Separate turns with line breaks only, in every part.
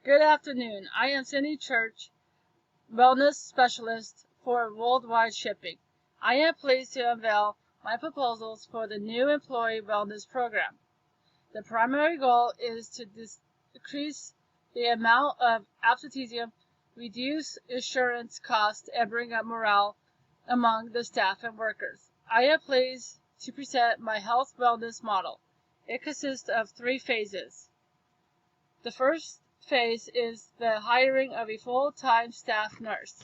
Good afternoon. I am Cindy Church, Wellness Specialist for Worldwide Shipping. I am pleased to unveil my proposals for the new Employee Wellness Program. The primary goal is to decrease the amount of absenteeism, reduce insurance costs, and bring up morale among the staff and workers. I am pleased to present my health wellness model. It consists of 3 phases. The first phase is the hiring of a full-time staff nurse.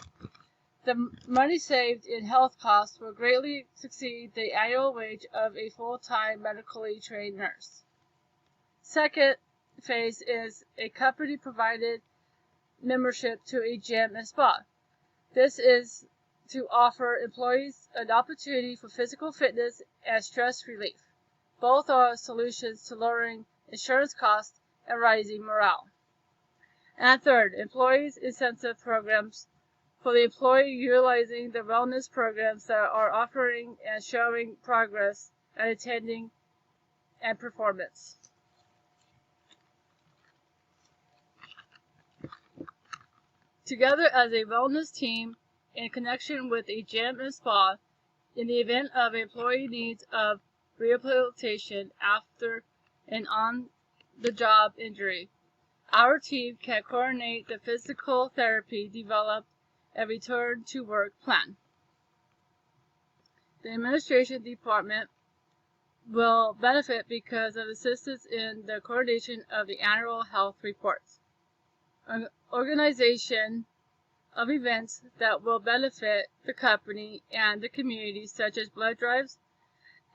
The money saved in health costs will greatly exceed the annual wage of a full-time medically trained nurse. Second phase is a company-provided membership to a gym and spa. This is to offer employees an opportunity for physical fitness and stress relief. Both are solutions to lowering insurance costs and rising morale. And third, employees' incentive programs for the employee utilizing the wellness programs that are offering and showing progress at attending and performance. Together as a wellness team in connection with a gym and spa, in the event of employee needs of rehabilitation after an on-the-job injury, our team can coordinate the physical therapy, develop a return to work plan. The administration department will benefit because of assistance in the coordination of the annual health reports, an organization of events that will benefit the company and the community, such as blood drives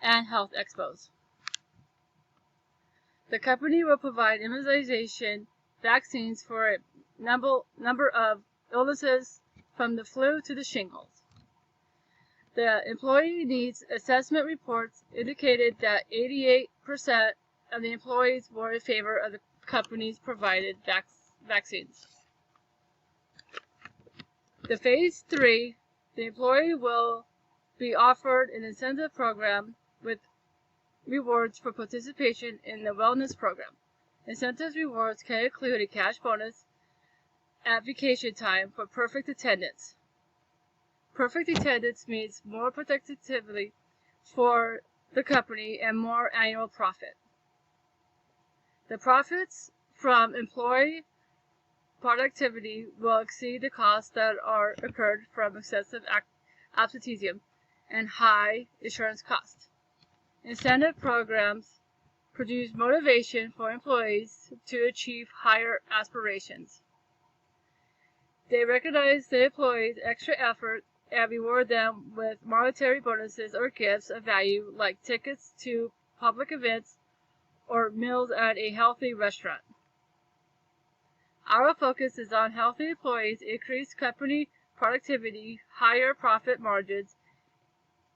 and health expos. The company will provide immunization vaccines for a number of illnesses from the flu to the shingles. The employee needs assessment reports indicated that 88% of the employees were in favor of the company's provided vaccines. The phase 3, the employee will be offered an incentive program with rewards for participation in the wellness program. Incentive rewards can include a cash bonus at vacation time for perfect attendance. Perfect attendance means more productivity for the company and more annual profit. The profits from employee productivity will exceed the costs that are incurred from excessive absenteeism and high insurance costs. Incentive programs produce motivation for employees to achieve higher aspirations. They recognize the employees' extra effort and reward them with monetary bonuses or gifts of value like tickets to public events or meals at a healthy restaurant. Our focus is on healthy employees, increased company productivity, higher profit margins,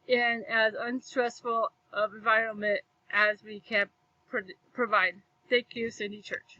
and as unstressful of environment as we can provide. Thank you, Cindy Church.